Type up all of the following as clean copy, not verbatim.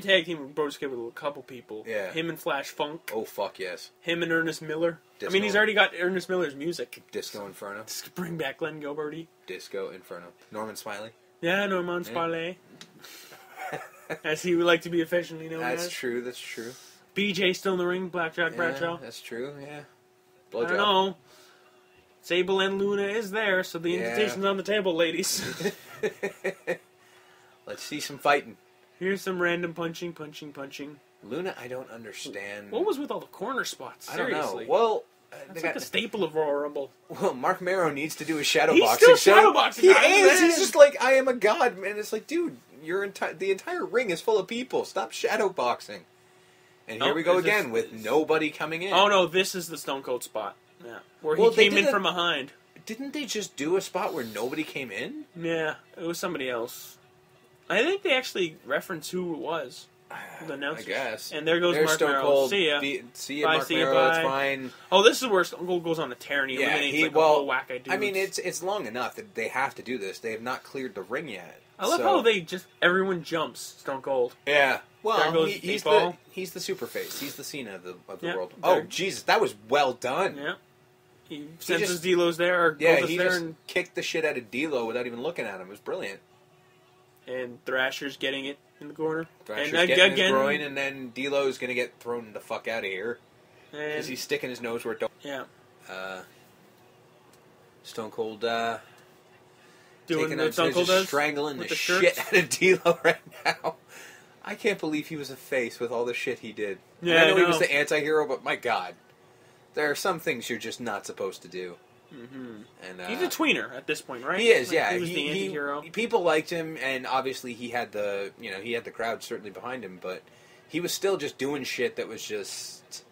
tag team with Brodus Clay with a couple people. Yeah. Him and Flash Funk. Oh, fuck yes. Him and Ernest Miller. Disco. I mean, he's already got Ernest Miller's music. Disco Inferno. Just bring back Glenn Gilberty. Disco Inferno. Norman Smiley. Yeah, Norman Smiley. As he would like to be affectionately known as. That's true, that's true. BJ still in the ring, Blackjack Bradshaw. That's true, yeah. I don't know. Sable and Luna is there, so the invitation's on the table, ladies. Let's see some fighting. Here's some random punching. Luna, I don't understand. What was with all the corner spots? Seriously. I don't know. Well, that's like a staple of Royal Rumble. Well, Mark Marrow needs to do his shadow He's boxing. still shadow boxing. He is. He's just like, I am a god, man. It's like, dude, the entire ring is full of people. Stop shadow boxing. And here we go again with nobody coming in. Oh no, this is the Stone Cold spot. Yeah, where he came in from behind. Didn't they just do a spot where nobody came in? Yeah, it was somebody else. I think they actually referenced who it was. The announcers. I guess. And there goes Mark Stone Merrill. Cold. See ya. See ya, Mark Merrill. It's fine. Oh, this is where Stone Cold goes on a tear and he eliminates a whole whack of dudes. I mean, it's long enough that they have to do this. They have not cleared the ring yet. I love how everyone jumps Stone Cold. Yeah. Well, he's the super face. He's the Cena of the world. Oh, Jesus, that was well done. Yeah. He senses D'Lo's there. Or he just kicked the shit out of D'Lo without even looking at him. It was brilliant. And Thrasher's getting it in the corner. Thrasher's getting his groin, and then D'Lo's going to get thrown the fuck out of here. Because he's sticking his nose where it don't. Yeah. Stone Cold, doing what Stone Cold does? Strangling the shit out of D'Lo right now. I can't believe he was a face with all the shit he did. Yeah, I know he was the anti-hero, but my God. There are some things you're just not supposed to do. Mm-hmm. And he's a tweener at this point, right? He is, yeah. He was the anti-hero. People liked him, and obviously he had the crowd certainly behind him, but he was still just doing shit that was just,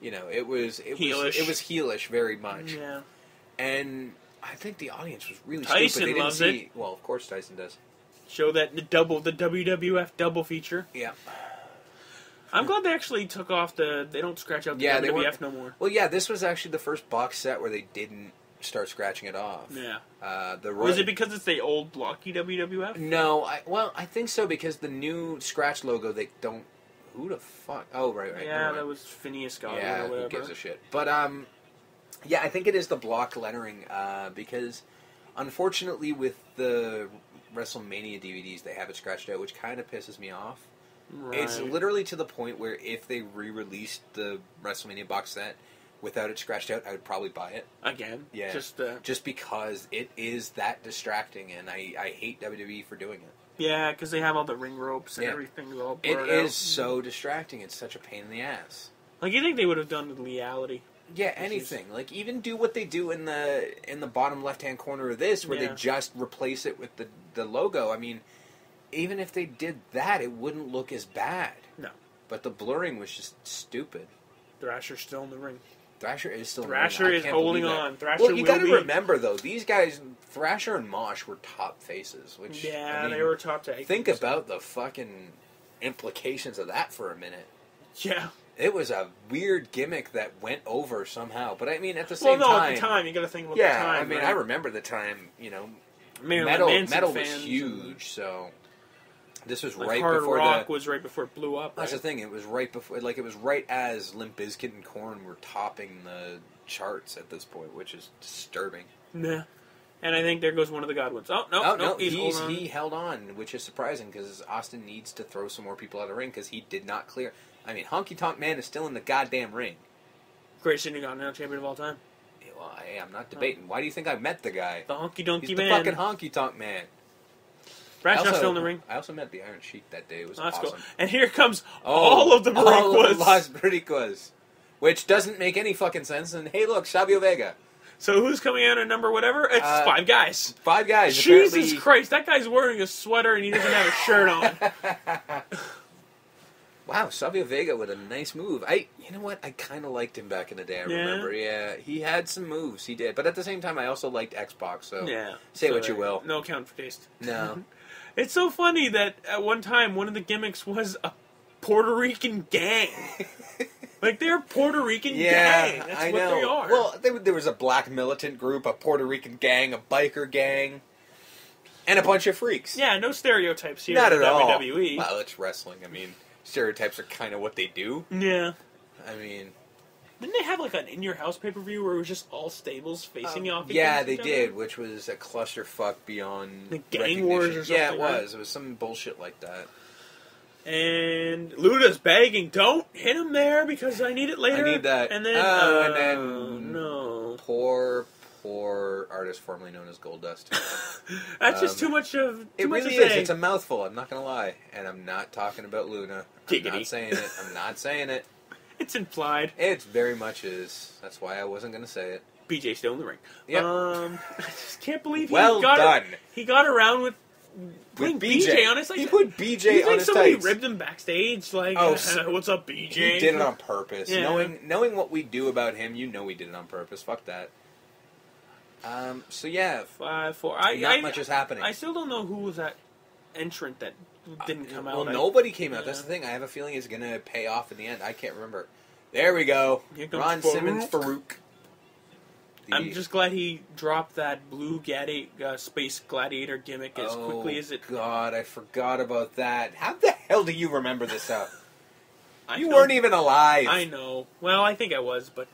it was heelish very much. Yeah. And I think the audience was really Tyson stupid. They didn't loves see. it. Well, of course Tyson does. Show that the WWF double feature. Yeah. I'm glad they actually took off they don't scratch out the WWF no more. Well, yeah, this was actually the first box set where they didn't start scratching it off. Yeah. Was it because it's the old blocky WWF? No, I think so because the new scratch logo, they don't... Who the fuck? Oh, right. Yeah, that was Phineas Scott or whatever. Who gives a shit. But, yeah, I think it is the block lettering because, unfortunately, with the WrestleMania DVDs, they have it scratched out, which kind of pisses me off. Right. It's literally to the point where if they re-released the WrestleMania box set without it scratched out, I would probably buy it. Again? Yeah. Just because it is that distracting, and I hate WWE for doing it. Yeah, because they have all the ring ropes and everything all blurred out. It is so distracting. It's such a pain in the ass. Like, you think they would have done the legality. Yeah, anything. Like, even do what they do in the bottom left-hand corner of this, where they just replace it with the logo. I mean... Even if they did that, it wouldn't look as bad. No. But the blurring was just stupid. Thrasher's still in the ring. Thrasher is still in Thrasher the ring. is holding on. Thrasher well, you got to remember, though, these guys, Thrasher and Mosh were top faces. Which, they were top tag. Think about the fucking implications of that for a minute. Yeah. It was a weird gimmick that went over somehow. But, I mean, at the same time... at the time, you got to think about the time. Yeah, I mean, right? I remember the time, Metal was huge, so... This was right Hard before Rock was right before it blew up. That's the thing. It was right before, it was right as Limp Bizkit and Korn were topping the charts at this point, which is disturbing. Yeah, and I think there goes one of the Godwins. Oh no, he held on, which is surprising because Austin needs to throw some more people out of the ring because he did not clear. I mean, Honky Tonk Man is still in the goddamn ring. Greatest Intercontinental Champion of all time. Yeah, well, I'm not debating. Why do you think I met the guy? The Honky Donkey He's Man. the fucking Honky Tonk Man. Bradshaw's still in the ring. I also met the Iron Sheik that day. It was awesome. Cool. And here comes all of the Boricuas. Las Boricuas. Which doesn't make any fucking sense. And hey, look, Savio Vega. So who's coming out at number whatever? It's 5 guys. 5 guys. Jesus Christ, that guy's wearing a sweater and he doesn't have a shirt on. Wow, Savio Vega with a nice move. You know what? I kind of liked him back in the day. I remember. Yeah, he had some moves. He did. But at the same time, I also liked X-Pac. So say what you will. No count for taste. No. It's so funny that at one time, one of the gimmicks was a Puerto Rican gang. Like, they're a Puerto Rican gang. That's what they are. Well, there was a black militant group, a Puerto Rican gang, a biker gang, and a bunch of freaks. Yeah, no stereotypes here Not in at all. WWE. Well, it's wrestling. I mean, stereotypes are kind of what they do. Yeah. I mean... Didn't they have, like, an in-your-house pay-per-view where it was just all stables facing off? Yeah, they did, which was a clusterfuck beyond the Gang Wars or something. Yeah, it was. Right? It was some bullshit like that. And Luda's begging, don't hit him there because I need it later. I need that. And then, no. Poor artist formerly known as Goldust. That's just too much of too it much really to is. say. It's a mouthful. I'm not going to lie. And I'm not talking about Luna. Giggity. I'm not saying it. I'm not saying it. It's implied. It very much is. That's why I wasn't going to say it. BJ still in the ring. Yep. I just can't believe he got around with putting BJ on his like. He put BJ on his somebody tights. Ribbed him backstage like, what's up, BJ? He did it on purpose. Yeah. Knowing what we do about him, you know he did it on purpose. Fuck that. So yeah, 5-4. Not much is happening. I still don't know who was that entrant that didn't come out. Well, nobody came out. That's the thing. I have a feeling it's going to pay off in the end. I can't remember. There we go. Ron Simmons, Farouk. I'm just glad he dropped that blue space gladiator gimmick as quickly as it... Oh, God, I forgot about that. How the hell do you remember this stuff? You weren't even alive. I know. Well, I think I was, but...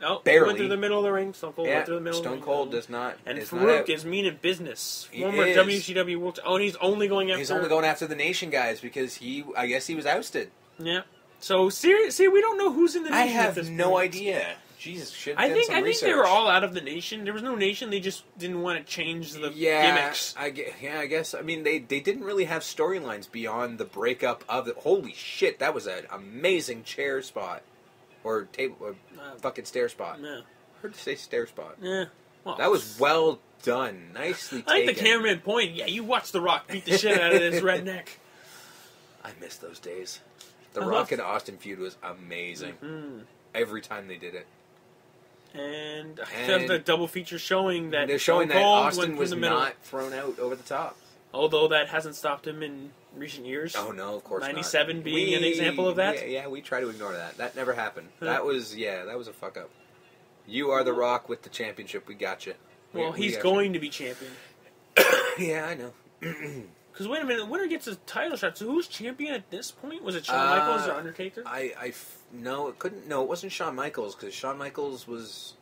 No, barely. He went through the middle of the ring. Stone Cold went through the middle of the ring. Stone Cold does not... And Farouk is mean in business. Former WCW World... Oh, and he's only going after... He's only going after the Nation guys because I guess he was ousted. Yeah. So, seriously, we don't know who's in the Nation. I have no idea. Jesus, shit. I think they were all out of the Nation. There was no Nation. They just didn't want to change the gimmicks. I guess. I mean, they didn't really have storylines beyond the breakup of the... Holy shit, that was an amazing chair spot. Or table, or fucking stair spot. Yeah. Heard to say stair spot. Yeah. Well, that was well done. Nicely taken. I think the cameraman pointed. Yeah, you watch The Rock beat the shit out of this redneck. I miss those days. The Rock and Austin feud was amazing. Mm-hmm. Every time they did it. And the double feature showing that they're showing that Austin was not thrown out over the top. Although that hasn't stopped him in recent years. Oh no, of course 97 not. being an example of that. Yeah, we try to ignore that. That never happened. That was a fuck up. You are The Rock with the championship. We got you. Well, he's going to be champion. Yeah, I know. Because wait a minute, the winner gets a title shot. So who's champion at this point? Was it Shawn Michaels or Undertaker? No, it couldn't. No, it wasn't Shawn Michaels because Shawn Michaels was.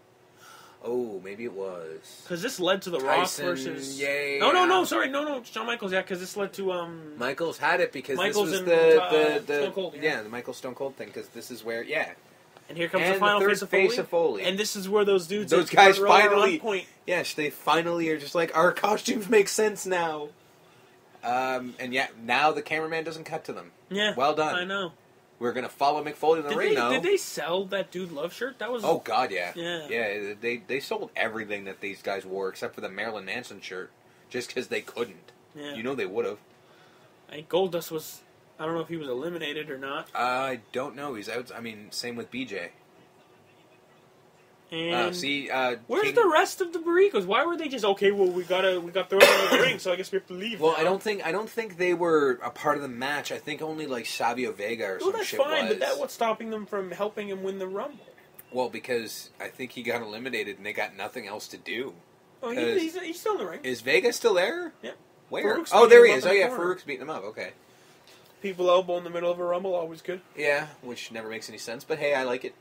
Oh, maybe it was. Because this led to The Tyson, Rock versus... Yeah. No, sorry, Shawn Michaels, because this led to... Michaels had it because Michaels this was the Stone Cold, the Michael Stone Cold thing, because this is where, And here comes the final face of Foley. And this is where those dudes... Those guys finally... Point. Yes, they finally are just like, our costumes make sense now. And now the cameraman doesn't cut to them. Yeah. Well done. I know. We're going to follow Mick Foley in the ring, though. Did they sell that Dude Love shirt? That was... Oh, God, yeah. Yeah. Yeah, they sold everything that these guys wore except for the Marilyn Manson shirt, just because they couldn't. Yeah. You know they would have. I think Goldust was... I don't know if he was eliminated or not. I don't know. He's out... I mean, same with BJ. And where's King... the rest of the Barricos? Why were they just we got thrown out of the ring, so I guess we have to leave. Well, now. I don't think they were a part of the match. I think only like Savio Vega or some shit was. That's fine, but that what's stopping them from helping him win the Rumble? Well, because I think he got eliminated and they got nothing else to do. Oh, he's still in the ring. Is Vega still there? Yeah. Where? Farouk's There he is. Oh yeah, Farouk's beating him up. Okay. People elbow in the middle of a Rumble, always good. Yeah, which never makes any sense, but hey, I like it.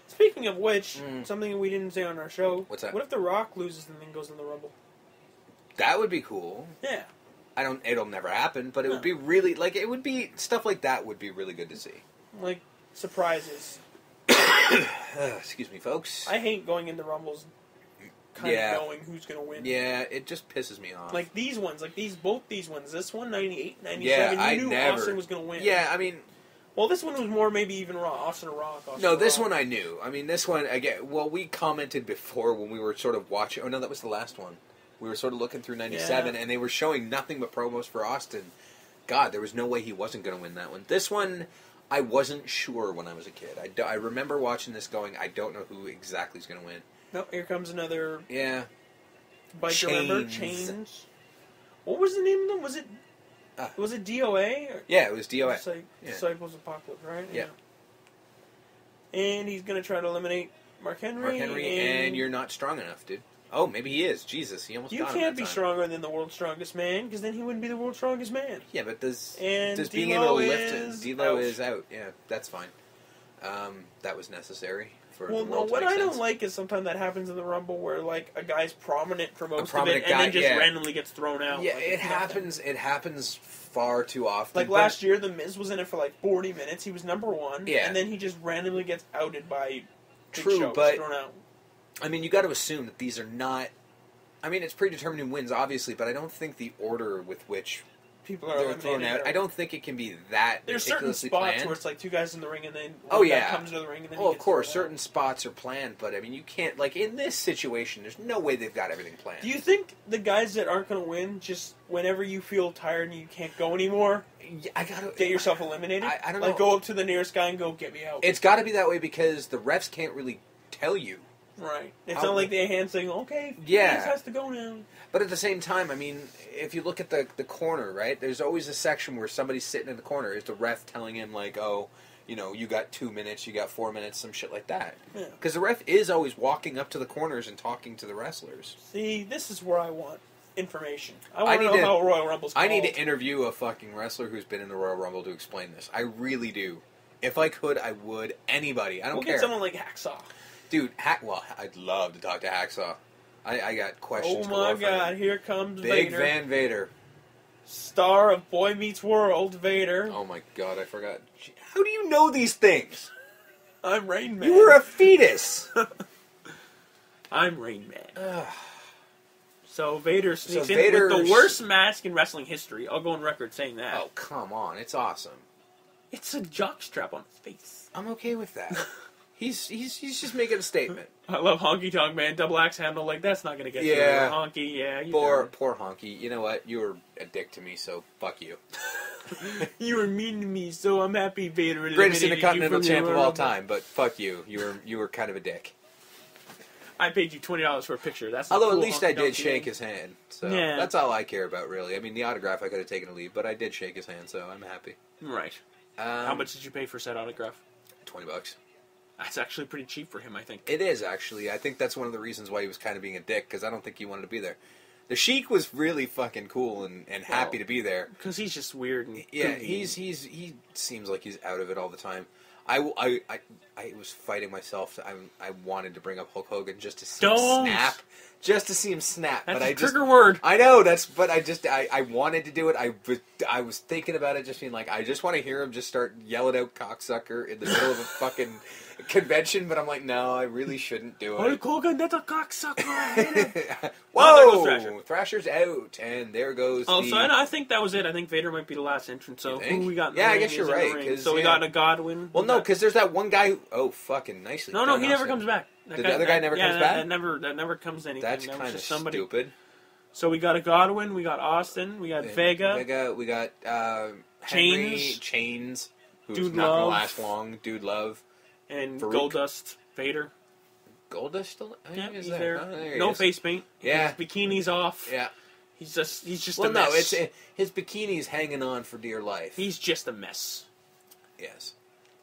Speaking of which, something we didn't say on our show. What's that? What if The Rock loses and then goes in the Rumble? That would be cool. Yeah. It'll never happen, but it would be really, it would be, stuff like that would be really good to see. Like, surprises. Excuse me, folks. I hate going into Rumbles kind of knowing who's going to win. Yeah, it just pisses me off. Like these ones, both these ones. This one, 98, 97, you knew Austin was going to win. Yeah, I mean... Well, this one was more maybe even Austin or Rock. This one I knew. I mean, this one, again, we commented before when we were sort of watching... Oh, no, that was the last one. We were sort of looking through 97, and they were showing nothing but promos for Austin. God, there was no way he wasn't going to win that one. This one, I wasn't sure when I was a kid. I remember watching this going, I don't know who exactly is going to win. No, here comes another... Yeah. Bike, remember? Chains. What was the name of them? Was it DOA? Yeah, it was DOA. Disciples of Apocalypse, right? Yeah. And he's going to try to eliminate Mark Henry. And you're not strong enough, dude. Oh, maybe he is. Jesus, he almost You got him can't that be time. stronger than the world's strongest man, because then he wouldn't be the world's strongest man. Yeah, but does And being able to lift is it? D'Lo out. is out. Yeah, that's fine. That was necessary for Well, the no, world to what make I sense. don't like is sometimes that happens in the Rumble where, like, a guy's prominent for most of prominent it, guy, and then just yeah. randomly gets thrown out. Yeah, like, it it's nothing. happens. It happens far too often. Like but- last year, The Miz was in it for like 40 minutes. He was number one, Yeah. and then he just randomly gets outed by Big True, Show, but- thrown out. I mean, you got to assume that these are not. I mean, it's predetermined who wins, obviously, but I don't think the order with which People are they're thrown eliminated. out. I don't think it can be that There's certain ridiculously spots planned. where it's like two guys in the ring, and then Oh, one guy yeah. comes into the ring, and then Oh, he of gets course, thrown out. certain spots are planned, but I mean, you can't like in this situation. There's no way they've got everything planned. Do you think the guys that aren't going to win, just whenever you feel tired and you can't go anymore, Yeah, I gotta get yourself eliminated? I don't like, know. go up to the nearest guy and go, get me out. It's got to be that way because the refs can't really tell you. Right. It's How- not like they hand saying, okay, Yeah. this has to go now. But at the same time, I mean, if you look at the corner, right? There's always a section where somebody's sitting in the corner. Is the ref telling him like, oh, you know, you got 2 minutes, you got 4 minutes, some shit like that? Yeah. Because the ref is always walking up to the corners and talking to the wrestlers. See, this is where I want information. I I want to need know to- how Royal Rumble's I called. need to interview a fucking wrestler who's been in the Royal Rumble to explain this. I really do. If I could, I would. Anybody. I don't We'll care. get someone like Hacksaw. Dude, well, I'd love to talk to Hacksaw. I got questions. Oh galore my for him. god, here comes Big Vader. Van Vader. Star of Boy Meets World, Vader. Oh my god, I forgot. How do you know these things? I'm Rain Man. You were a fetus. I'm Rain Man. So Vader sneaks So in with Vader's- the worst mask in wrestling history. I'll go on record saying that. Oh, come on. It's awesome. It's a jockstrap on his face. I'm okay with that. He's just making a statement. I love Honky Tonk Man, double axe handle. Like, that's not going to get Yeah. through. Honky, yeah. You Poor done. Honky. You know what? You were a dick to me, so fuck you. You were mean to me, so I'm happy Vader Greatest eliminated you Intercontinental from the champ of Royal all Rumble. time, but fuck you. You were kind of a dick. I paid you $20 for a picture. That's Although cool, at least I Honky did Tonk shake Man. his hand, so Yeah. that's all I care about, really. I mean, the autograph I could have taken a leave, but I did shake his hand, so I'm happy. Right. How much did you pay for said autograph? $20. That's actually pretty cheap for him, I think. It is, actually. I think that's one of the reasons why he was kind of being a dick, because I don't think he wanted to be there. The Sheik was really fucking cool and happy to be there. Because he's just weird and Yeah, goofy. he seems like he's out of it all the time. I was fighting myself. I wanted to bring up Hulk Hogan just to see him snap. Just to see him snap. That's but a I just, trigger word. I know, but I wanted to do it. I was thinking about it, just being like, I just want to hear him just start yelling out cocksucker in the middle of a fucking convention, but I'm like, no, I really shouldn't do it. Hulk Hogan, that's a cocksucker. Whoa! there goes Thrasher. Thrasher's out, and there goes Oh, the... so I think that was it. I think Vader might be the last entrance. So You think? who we got in the Yeah, I ring guess is you're in the right, ring. 'cause, So we yeah. got a Godwin. Well, no, because there's that one guy who... Oh, fucking nicely No, done, he never Austin. comes back. The other guy never comes back? That never comes to anything. That's That was kind of just somebody. stupid. So we got a Godwin, we got Austin, we got Vega. We got Henry, Chains, who's Dude not going to Love. last long. Dude Love. and Farouk. Goldust Vader. Goldust still? Yeah, he's he's there. Oh, there he No is. face paint. Yeah. His bikini's off. Yeah. He's just Well, a mess. no, it's his bikini's hanging on for dear life. He's just a mess. Yes.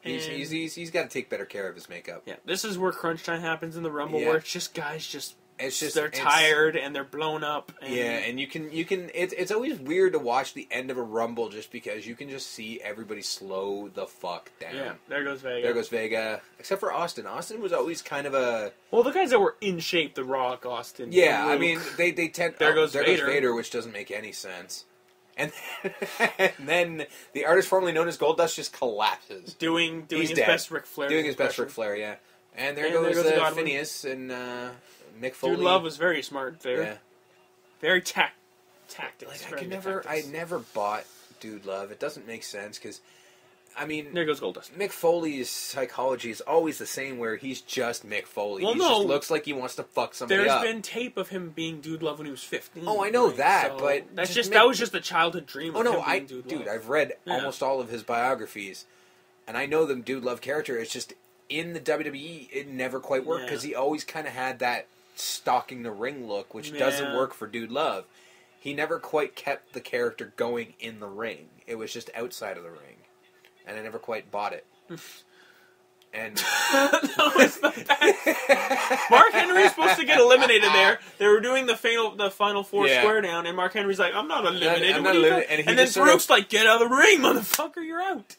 And- He's got to take better care of his makeup. Yeah, this is where crunch time happens in the Rumble, Yeah. where it's just guys they're it's- tired and they're blown up. And Yeah, and you can. It's always weird to watch the end of a Rumble just because you can just see everybody slow the fuck down. yeah, there goes Vega. There goes Vega, except for Austin. Austin was always kind of a... Well, the guys that were in shape, The Rock, Austin. Yeah, I Luke. mean, they tend... There goes Vader. which doesn't make any sense. And then the artist formerly known as Goldust just collapses. doing He's his dead. best Ric Flair. Doing his best impression. Ric Flair, yeah. And there And goes, there goes Godwin. Phineas and Mick Foley. Dude Love was very smart there. Yeah. Very tactics. Like, very good I tactics. never bought Dude Love. It doesn't make sense because, I mean... There goes Goldust. Mick Foley's psychology is always the same, where he's just Mick Foley. Well, He no. just looks like he wants to fuck somebody There's up. been tape of him being Dude Love when he was 15. Oh, I know right? that, So but that's just that Mick- was just a childhood dream. Oh of no, him being Dude Love. I've read Yeah. almost all of his biographies, and I know the Dude Love character. It's just in the WWE, it never quite worked because he always kind of had that stalking the ring look, which doesn't Yeah. work for Dude Love. He never quite kept the character going in the ring. It was just outside of the ring, and I never quite bought it. And that was the best. Mark Henry's supposed to get eliminated there. They were doing the final four square down, and Mark Henry's like, I'm not eliminated. I'm not eliminated. And then Farouk's like, get out of the ring, motherfucker, you're out.